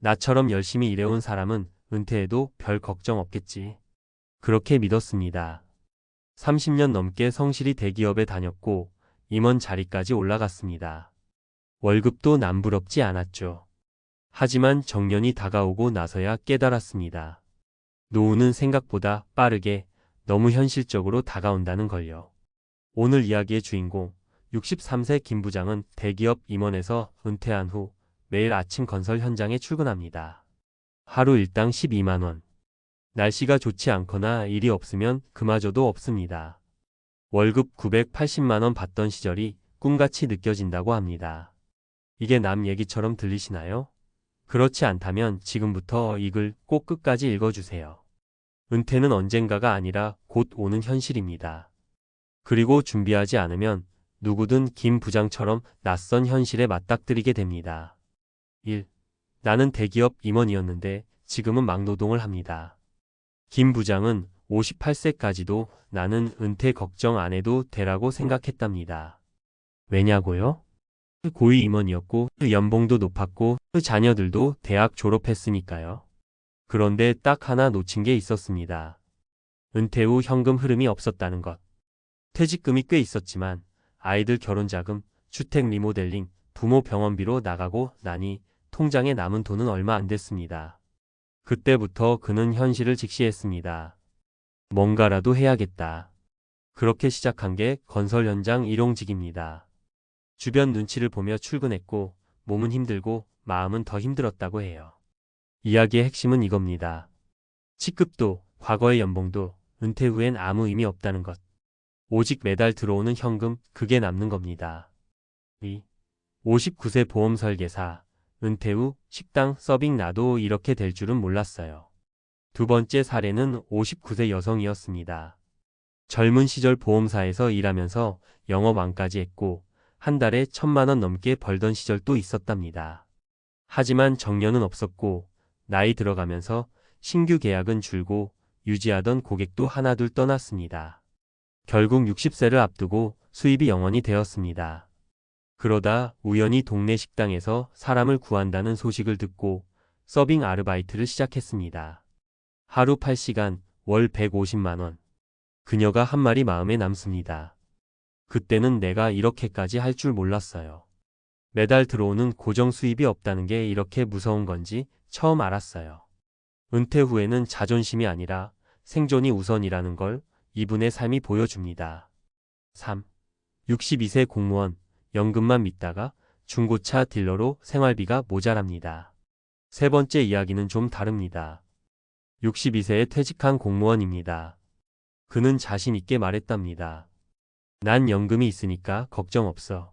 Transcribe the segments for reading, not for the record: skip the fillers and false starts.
나처럼 열심히 일해온 사람은 은퇴해도 별 걱정 없겠지. 그렇게 믿었습니다. 30년 넘게 성실히 대기업에 다녔고 임원 자리까지 올라갔습니다. 월급도 남부럽지 않았죠. 하지만 정년이 다가오고 나서야 깨달았습니다. 노후는 생각보다 빠르게 너무 현실적으로 다가온다는 걸요. 오늘 이야기의 주인공 63세 김 부장은 대기업 임원에서 은퇴한 후 매일 아침 건설 현장에 출근합니다. 하루 일당 12만 원. 날씨가 좋지 않거나 일이 없으면 그마저도 없습니다. 월급 980만 원 받던 시절이 꿈같이 느껴진다고 합니다. 이게 남 얘기처럼 들리시나요? 그렇지 않다면 지금부터 이 글 꼭 끝까지 읽어주세요. 은퇴는 언젠가가 아니라 곧 오는 현실입니다. 그리고 준비하지 않으면 누구든 김 부장처럼 낯선 현실에 맞닥뜨리게 됩니다. 1. 나는 대기업 임원이었는데 지금은 막노동을 합니다. 김 부장은 58세까지도 나는 은퇴 걱정 안 해도 되라고 생각했답니다. 왜냐고요? 고위 임원이었고 연봉도 높았고 자녀들도 대학 졸업했으니까요. 그런데 딱 하나 놓친 게 있었습니다. 은퇴 후 현금 흐름이 없었다는 것. 퇴직금이 꽤 있었지만 아이들 결혼 자금, 주택 리모델링, 부모 병원비로 나가고 나니 통장에 남은 돈은 얼마 안 됐습니다. 그때부터 그는 현실을 직시했습니다. 뭔가라도 해야겠다. 그렇게 시작한 게 건설 현장 일용직입니다. 주변 눈치를 보며 출근했고 몸은 힘들고 마음은 더 힘들었다고 해요. 이야기의 핵심은 이겁니다. 직급도, 과거의 연봉도 은퇴 후엔 아무 의미 없다는 것. 오직 매달 들어오는 현금, 그게 남는 겁니다. 2. 59세 보험 설계사. 은퇴 후 식당 서빙 나도 이렇게 될 줄은 몰랐어요. 두 번째 사례는 59세 여성이었습니다. 젊은 시절 보험사에서 일하면서 영업왕까지 했고 한 달에 1,000만 원 넘게 벌던 시절도 있었답니다. 하지만 정년은 없었고 나이 들어가면서 신규 계약은 줄고 유지하던 고객도 하나둘 떠났습니다. 결국 60세를 앞두고 수입이 0원이 되었습니다. 그러다 우연히 동네 식당에서 사람을 구한다는 소식을 듣고 서빙 아르바이트를 시작했습니다. 하루 8시간, 월 150만 원. 그녀가 한 말이 마음에 남습니다. 그때는 내가 이렇게까지 할 줄 몰랐어요. 매달 들어오는 고정 수입이 없다는 게 이렇게 무서운 건지 처음 알았어요. 은퇴 후에는 자존심이 아니라 생존이 우선이라는 걸 이분의 삶이 보여줍니다. 3. 62세 공무원, 연금만 믿다가 중고차 딜러로 생활비가 모자랍니다. 세 번째 이야기는 좀 다릅니다. 62세에 퇴직한 공무원입니다. 그는 자신 있게 말했답니다. 난 연금이 있으니까 걱정 없어.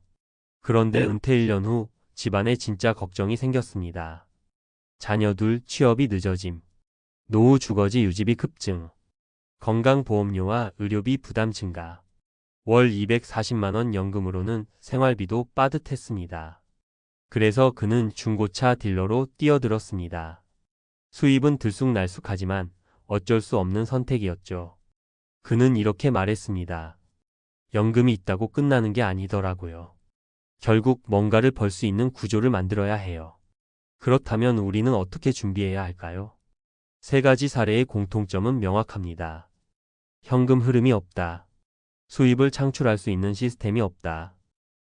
그런데 은퇴 1년 후 집안에 진짜 걱정이 생겼습니다. 자녀 둘 취업이 늦어짐. 노후 주거지 유지비 급증. 건강보험료와 의료비 부담 증가. 월 240만 원 연금으로는 생활비도 빠듯했습니다. 그래서 그는 중고차 딜러로 뛰어들었습니다. 수입은 들쑥날쑥하지만 어쩔 수 없는 선택이었죠. 그는 이렇게 말했습니다. 연금이 있다고 끝나는 게 아니더라고요. 결국 뭔가를 벌 수 있는 구조를 만들어야 해요. 그렇다면 우리는 어떻게 준비해야 할까요? 세 가지 사례의 공통점은 명확합니다. 현금 흐름이 없다. 수입을 창출할 수 있는 시스템이 없다.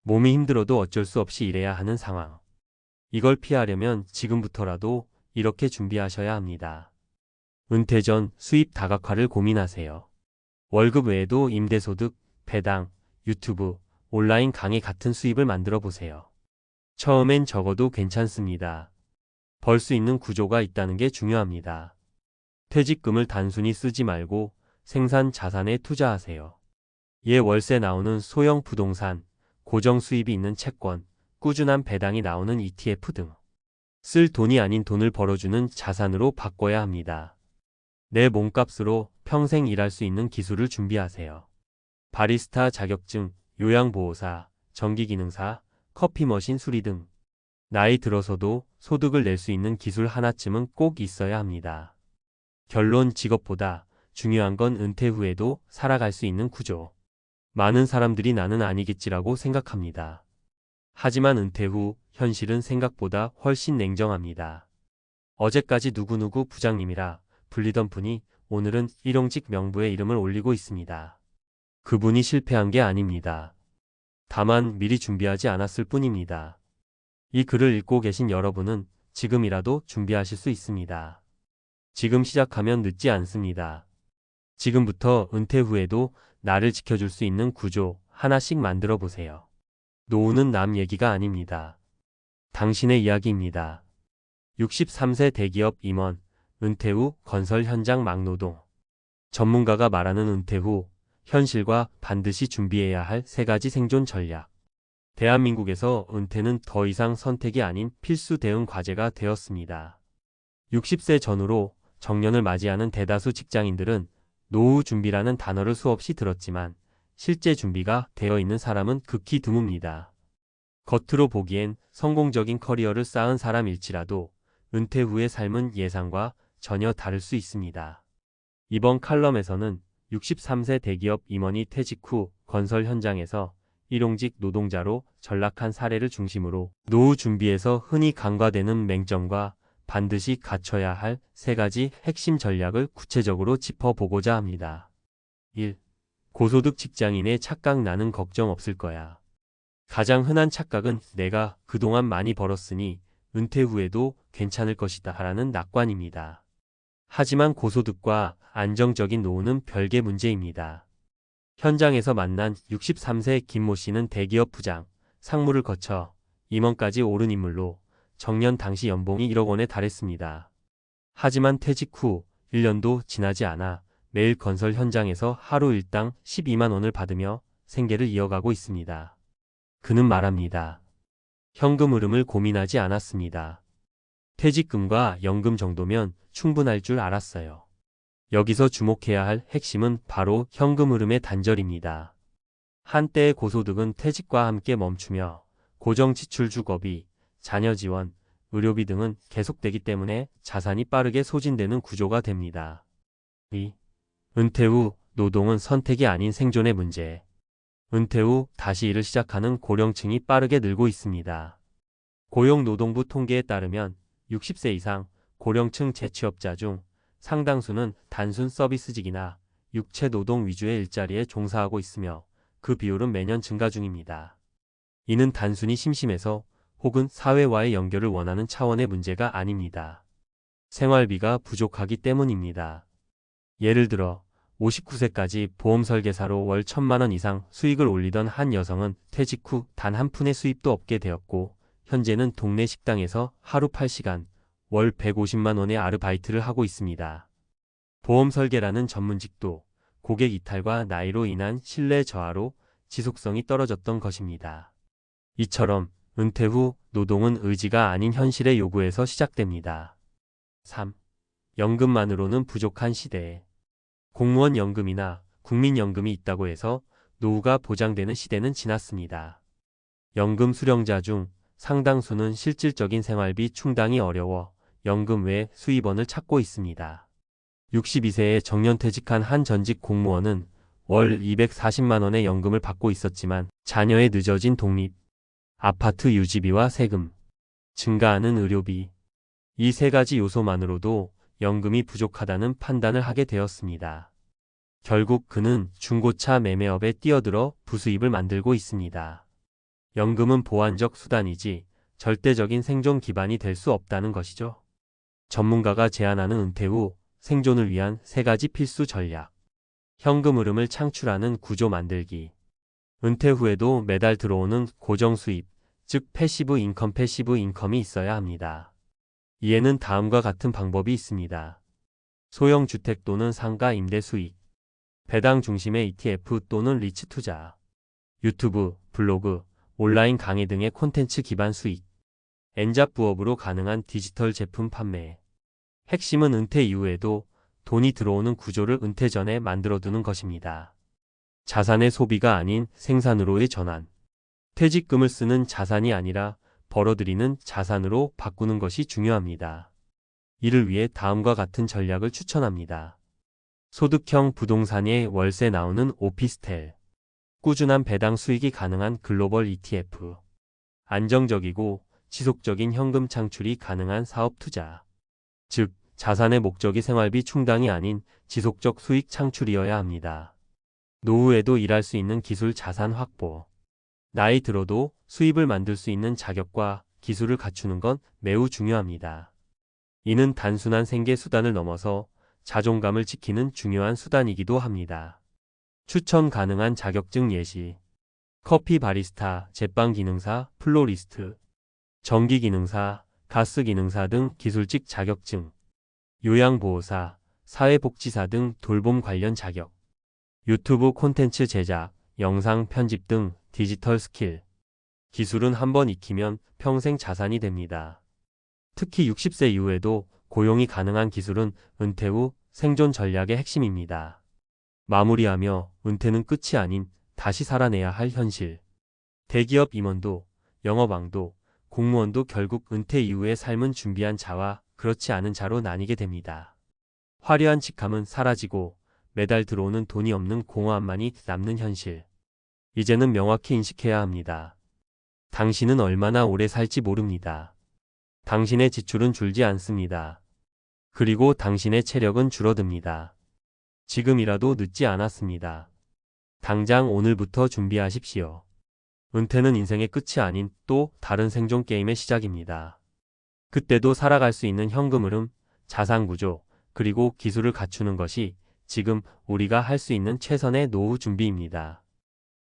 몸이 힘들어도 어쩔 수 없이 일해야 하는 상황. 이걸 피하려면 지금부터라도 이렇게 준비하셔야 합니다. 은퇴 전 수입 다각화를 고민하세요. 월급 외에도 임대소득, 배당, 유튜브, 온라인 강의 같은 수입을 만들어 보세요. 처음엔 적어도 괜찮습니다. 벌 수 있는 구조가 있다는 게 중요합니다. 퇴직금을 단순히 쓰지 말고 생산 자산에 투자하세요. 월세 나오는 소형 부동산, 고정 수입이 있는 채권, 꾸준한 배당이 나오는 ETF 등 쓸 돈이 아닌 돈을 벌어주는 자산으로 바꿔야 합니다. 내 몸값으로 평생 일할 수 있는 기술을 준비하세요. 바리스타 자격증, 요양보호사, 전기기능사, 커피머신 수리 등 나이 들어서도 소득을 낼 수 있는 기술 하나쯤은 꼭 있어야 합니다. 결론, 직업보다 중요한 건 은퇴 후에도 살아갈 수 있는 구조. 많은 사람들이 나는 아니겠지라고 생각합니다. 하지만 은퇴 후 현실은 생각보다 훨씬 냉정합니다. 어제까지 누구누구 부장님이라 불리던 분이 오늘은 일용직 명부에 이름을 올리고 있습니다. 그분이 실패한 게 아닙니다. 다만 미리 준비하지 않았을 뿐입니다. 이 글을 읽고 계신 여러분은 지금이라도 준비하실 수 있습니다. 지금 시작하면 늦지 않습니다. 지금부터 은퇴 후에도 나를 지켜줄 수 있는 구조 하나씩 만들어 보세요. 노후는 남 얘기가 아닙니다. 당신의 이야기입니다. 63세 대기업 임원, 은퇴 후 건설 현장 막노동. 전문가가 말하는 은퇴 후 현실과 반드시 준비해야 할 3가지 생존 전략. 대한민국에서 은퇴는 더 이상 선택이 아닌 필수 대응 과제가 되었습니다. 60세 전후로 정년을 맞이하는 대다수 직장인들은 노후 준비라는 단어를 수없이 들었지만 실제 준비가 되어 있는 사람은 극히 드뭅니다. 겉으로 보기엔 성공적인 커리어를 쌓은 사람일지라도 은퇴 후의 삶은 예상과 전혀 다를 수 있습니다. 이번 칼럼에서는 63세 대기업 임원이 퇴직 후 건설 현장에서 일용직 노동자로 전락한 사례를 중심으로 노후 준비에서 흔히 간과되는 맹점과 반드시 갖춰야 할 3가지 핵심 전략을 구체적으로 짚어보고자 합니다. 1. 고소득 직장인의 착각 나는 걱정 없을 거야. 가장 흔한 착각은 내가 그동안 많이 벌었으니 은퇴 후에도 괜찮을 것이다 라는 낙관입니다. 하지만 고소득과 안정적인 노후는 별개 문제입니다. 현장에서 만난 63세 김모 씨는 대기업 부장, 상무를 거쳐 임원까지 오른 인물로 정년 당시 연봉이 1억 원에 달했습니다. 하지만 퇴직 후 1년도 지나지 않아 매일 건설 현장에서 하루 일당 12만 원을 받으며 생계를 이어가고 있습니다. 그는 말합니다. 현금 흐름을 고민하지 않았습니다. 퇴직금과 연금 정도면 충분할 줄 알았어요. 여기서 주목해야 할 핵심은 바로 현금 흐름의 단절입니다. 한때의 고소득은 퇴직과 함께 멈추며 고정지출 주거비, 자녀 지원, 의료비 등은 계속되기 때문에 자산이 빠르게 소진되는 구조가 됩니다. 2. 은퇴 후 노동은 선택이 아닌 생존의 문제. 은퇴 후 다시 일을 시작하는 고령층이 빠르게 늘고 있습니다. 고용노동부 통계에 따르면 60세 이상 고령층 재취업자 중 상당수는 단순 서비스직이나 육체 노동 위주의 일자리에 종사하고 있으며 그 비율은 매년 증가 중입니다. 이는 단순히 심심해서 혹은 사회와의 연결을 원하는 차원의 문제가 아닙니다. 생활비가 부족하기 때문입니다. 예를 들어 59세까지 보험 설계사로 월 1,000만 원 이상 수익을 올리던 한 여성은 퇴직 후 단 한 푼의 수입도 없게 되었고 현재는 동네 식당에서 하루 8시간 월 150만 원의 아르바이트를 하고 있습니다. 보험 설계라는 전문직도 고객 이탈과 나이로 인한 신뢰 저하로 지속성이 떨어졌던 것입니다. 이처럼 은퇴 후 노동은 의지가 아닌 현실의 요구에서 시작됩니다. 3. 연금만으로는 부족한 시대에. 공무원 연금이나 국민연금이 있다고 해서 노후가 보장되는 시대는 지났습니다. 연금 수령자 중 상당수는 실질적인 생활비 충당이 어려워 연금 외 수입원을 찾고 있습니다. 62세에 정년퇴직한 한 전직 공무원은 월 240만 원의 연금을 받고 있었지만 자녀의 늦어진 독립, 아파트 유지비와 세금, 증가하는 의료비, 이 3가지 요소만으로도 연금이 부족하다는 판단을 하게 되었습니다. 결국 그는 중고차 매매업에 뛰어들어 부수입을 만들고 있습니다. 연금은 보완적 수단이지 절대적인 생존 기반이 될 수 없다는 것이죠. 전문가가 제안하는 은퇴 후 생존을 위한 3가지 필수 전략. 현금 흐름을 창출하는 구조 만들기. 은퇴 후에도 매달 들어오는 고정 수입, 즉 패시브 인컴이 있어야 합니다. 이에는 다음과 같은 방법이 있습니다. 소형 주택 또는 상가 임대 수익, 배당 중심의 ETF 또는 리츠 투자, 유튜브, 블로그, 온라인 강의 등의 콘텐츠 기반 수익, N잡 부업으로 가능한 디지털 제품 판매. 핵심은 은퇴 이후에도 돈이 들어오는 구조를 은퇴 전에 만들어두는 것입니다. 자산의 소비가 아닌 생산으로의 전환. 퇴직금을 쓰는 자산이 아니라 벌어들이는 자산으로 바꾸는 것이 중요합니다. 이를 위해 다음과 같은 전략을 추천합니다. 소득형 부동산에 월세 나오는 오피스텔. 꾸준한 배당 수익이 가능한 글로벌 ETF. 안정적이고 지속적인 현금 창출이 가능한 사업 투자. 즉, 자산의 목적이 생활비 충당이 아닌 지속적 수익 창출이어야 합니다. 노후에도 일할 수 있는 기술 자산 확보. 나이 들어도 수입을 만들 수 있는 자격과 기술을 갖추는 건 매우 중요합니다. 이는 단순한 생계 수단을 넘어서 자존감을 지키는 중요한 수단이기도 합니다. 추천 가능한 자격증 예시. 커피 바리스타, 제빵 기능사, 플로리스트, 전기 기능사, 가스 기능사 등 기술직 자격증. 요양보호사, 사회복지사 등 돌봄 관련 자격. 유튜브 콘텐츠 제작, 영상 편집 등 디지털 스킬. 기술은 한번 익히면 평생 자산이 됩니다. 특히 60세 이후에도 고용이 가능한 기술은 은퇴 후 생존 전략의 핵심입니다. 마무리하며 은퇴는 끝이 아닌 다시 살아내야 할 현실. 대기업 임원도, 영업왕도, 공무원도 결국 은퇴 이후의 삶은 준비한 자와 그렇지 않은 자로 나뉘게 됩니다. 화려한 직함은 사라지고 매달 들어오는 돈이 없는 공허함만이 남는 현실. 이제는 명확히 인식해야 합니다. 당신은 얼마나 오래 살지 모릅니다. 당신의 지출은 줄지 않습니다. 그리고 당신의 체력은 줄어듭니다. 지금이라도 늦지 않았습니다. 당장 오늘부터 준비하십시오. 은퇴는 인생의 끝이 아닌 또 다른 생존 게임의 시작입니다. 그때도 살아갈 수 있는 현금 흐름, 자산 구조, 그리고 기술을 갖추는 것이 지금 우리가 할 수 있는 최선의 노후 준비입니다.